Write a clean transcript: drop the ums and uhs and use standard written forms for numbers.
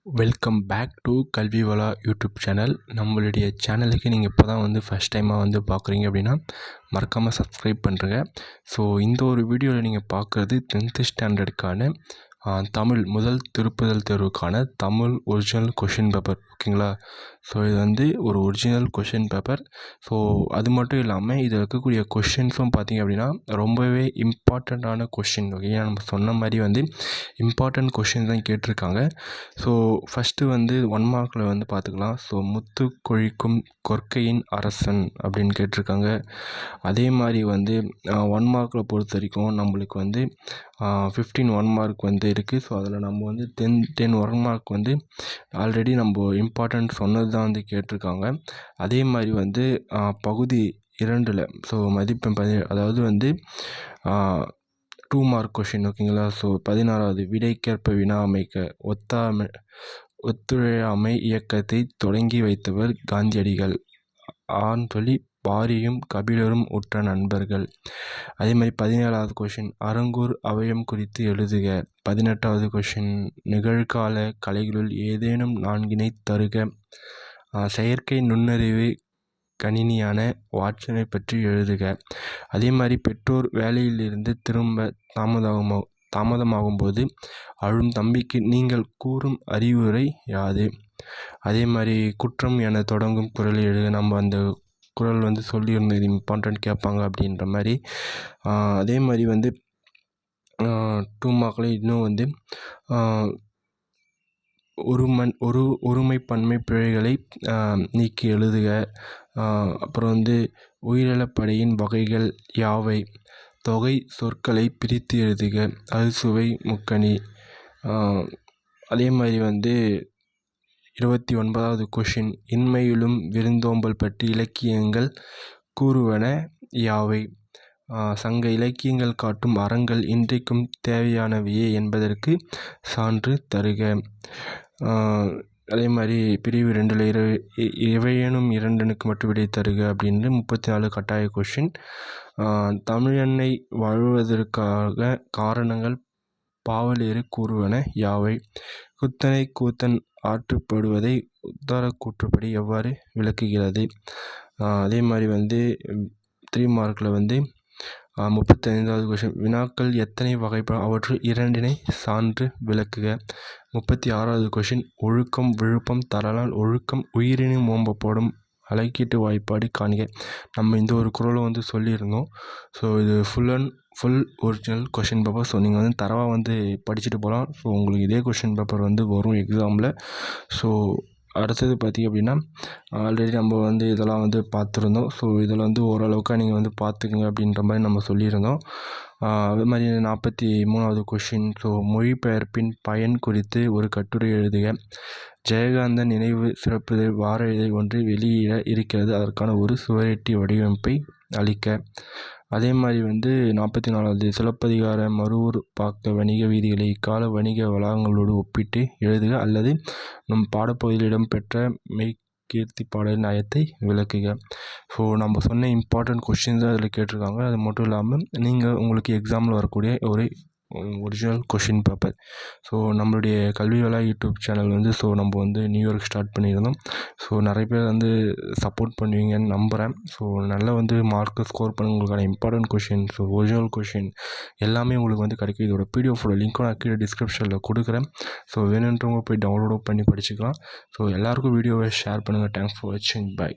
Welcome back to கல்வி வளா YouTube channel. நம்மளுடைய சேனலுக்கு நீங்கள் இப்போ தான் வந்து ஃபஸ்ட் டைமாக வந்து பார்க்குறீங்க அப்படின்னா மறக்காமல் சப்ஸ்கிரைப் பண்ணுறங்க. ஸோ இந்த ஒரு வீடியோவில் நீங்கள் பார்க்குறது 10th ஸ்டாண்டர்டுக்கான தமிழ் முதல் திருப்புதல் தேர்வுக்கான தமிழ் ஒரிஜினல் கொஷின் பேப்பர், ஓகேங்களா? ஸோ இது வந்து ஒரு ஒரிஜினல் கொஷின் பேப்பர். ஸோ அது மட்டும் இல்லாமல் இதில் இருக்கக்கூடிய கொஷின்ஸும் பார்த்திங்க அப்படின்னா ரொம்பவே இம்பார்ட்டண்ட்டான கொஷின், ஓகே? நம்ம சொன்ன மாதிரி வந்து இம்பார்ட்டண்ட் கொஷின் தான் கேட்டிருக்காங்க. ஸோ ஃபஸ்ட்டு வந்து 1 மார்க்கில் வந்து பார்த்துக்கலாம். ஸோ முத்து கொழிக்கும் கொற்கையின் அரசன் அப்படின்னு கேட்டிருக்காங்க. அதே மாதிரி வந்து 1 மார்க்கில் பொறுத்த வரைக்கும் நம்மளுக்கு வந்து 15 1 மார்க் வந்து இருக்குது. ஸோ அதில் நம்ம வந்து 10 1 மார்க் வந்து ஆல்ரெடி நம்ம இம்பார்ட்டண்ட் சொன்னது தான் வந்து கேட்டிருக்காங்க. அதே மாதிரி வந்து பகுதி 2ல் ஸோ மதிப்பெண் அதாவது வந்து 2 மார்க் கொஷின், ஓகேங்களா? ஸோ 16வது விடைக்கேற்ப வினா அமைக்க ஒத்துழையாமை இயக்கத்தை தொடங்கி வைத்தவர் காந்தியடிகள். சொல்லி பாரியும் கபிலரும் உற்ற நண்பர்கள். அதே மாதிரி 17வது கொஷின் அரங்கூர் அவயம் குறித்து எழுதுக. 18வது கொஷின் நிகழ்கால கலைகளுள் ஏதேனும் 4 தருக. செயற்கை நுண்ணறிவு கணினியான வாட்சனை பற்றி எழுதுக. அதே மாதிரி பெற்றோர் வேலையிலிருந்து திரும்ப தாமதமாகும் போது அழும் தம்பிக்கு நீங்கள் கூறும் அறிவுரை யாது? அதே மாதிரி குற்றம் என தொடங்கும் குறளை எழுத. நம்ம அந்த குறள் வந்து சொல்லியிருந்தோம், இது இம்பார்ட்டண்ட் கேட்பாங்க அப்படின்ற மாதிரி. அதே மாதிரி வந்து 2 மார்க்கில் இன்னும் வந்து ஒருமை பன்மை பிழைகளை நீக்கி எழுதுக. அப்புறம் வந்து உயிரிழப்படையின் வகைகள் யாவை? தொகை சொற்களை பிரித்து எழுதுக. அறுசுவை முக்கணி. அதே மாதிரி வந்து 29வது கொஷின் இன்மையிலும் விருந்தோம்பல் பற்றி இலக்கியங்கள் கூறுவன யாவை? சங்க இலக்கியங்கள் காட்டும் அறங்கள் இன்றைக்கும் தேவையானவையே என்பதற்கு சான்று தருக. அதே மாதிரி பிரிவு 2ல் இவையேனும் 2னுக்கு மட்டும் விடை தருக அப்படின்னு 34 கட்டாய கொஷின். தமிழெண்ணை வாழ்வதற்காக காரணங்கள் பாவலேறு கூறுவன யாவை? குத்தனை கூத்தன் ஆற்றுப்படுவதை உத்தார கூற்றுப்படி எவ்வாறு விளக்குகிறது? அதே மாதிரி வந்து 3 மார்க்கில் வந்து 35வது கொஷின் வினாக்கள் எத்தனை வகைப்படும்? அவற்றுள் 2னை சான்று விளக்குக. 36வது கொஷின் ஒழுக்கம் விழுப்பம் தரலால் ஒழுக்கம் உயிரினும் ஓம்பப்படும் அலைக்கீட்டு வாய்ப்பாடு காண்க. நம்ம இந்த ஒரு குறளை வந்து சொல்லியிருந்தோம். ஸோ இது full original question paper. So நீங்கள் வந்து தரவாக வந்து படிச்சுட்டு போகலாம். ஸோ உங்களுக்கு இதே கொஷின் பேப்பர் வந்து வரும் எக்ஸாமில். ஸோ அடுத்தது பார்த்திங்க அப்படின்னா ஆல்ரெடி நம்ம வந்து இதெல்லாம் வந்து பார்த்துருந்தோம். ஸோ இதில் வந்து ஓரளவுக்கு நீங்கள் வந்து பார்த்துக்குங்க அப்படின்ற மாதிரி நம்ம சொல்லியிருந்தோம். அதே மாதிரி 43வது கொஷின் ஸோ மொழிபெயர்ப்பின் பயன் குறித்து ஒரு கட்டுரை எழுதுக. ஜெயகாந்தன் நினைவு சிறப்புதல் வார இதழ் ஒன்று வெளியிட இருக்கிறது, அதற்கான ஒரு சுவரொட்டி வடிவமைப்பை அளிக்க. அதே மாதிரி வந்து 44வது சிலப்பதிகார மருவூர் பாக்க வணிக வீதிகளை இக்கால வணிக வளாகங்களோடு ஒப்பிட்டு எழுதுக அல்லது நம் பாடப்பகுதியில் இடம்பெற்ற மெய்கீர்த்தி பாடல் நயத்தை விளக்குக. ஸோ நம்ம சொன்ன இம்பார்ட்டண்ட் கொஷின்ஸ் தான் அதில் கேட்டிருக்காங்க. அது மட்டும் இல்லாமல் நீங்கள் உங்களுக்கு எக்ஸாமில் வரக்கூடிய ஒரு ஒரிஜினல் கொஷின் பேப்பர். ஸோ நம்மளுடைய கல்வி வளா யூடியூப் சேனல் வந்து ஸோ நம்ம வந்து நியூ இயர்க்கு ஸ்டார்ட் பண்ணியிருந்தோம். ஸோ நிறைய பேர் வந்து சப்போர்ட் பண்ணுவீங்கன்னு நம்புகிறேன். ஸோ நல்லா வந்து மார்க்கு ஸ்கோர் பண்ண உங்களுக்கான important question, so original question எல்லாமே உங்களுக்கு வந்து கிடைக்கும். இதோட பிடிஎஃபோட லிங்க்கும் நான் கீழே டிஸ்கிரிப்ஷனில் கொடுக்குறேன். ஸோ வேணுன்றவங்க போய் டவுன்லோடும் பண்ணி படிச்சுக்கலாம். ஸோ எல்லாேருக்கும் வீடியோவை ஷேர் பண்ணுங்கள். தேங்க்ஸ் ஃபார் வாட்சிங். பை.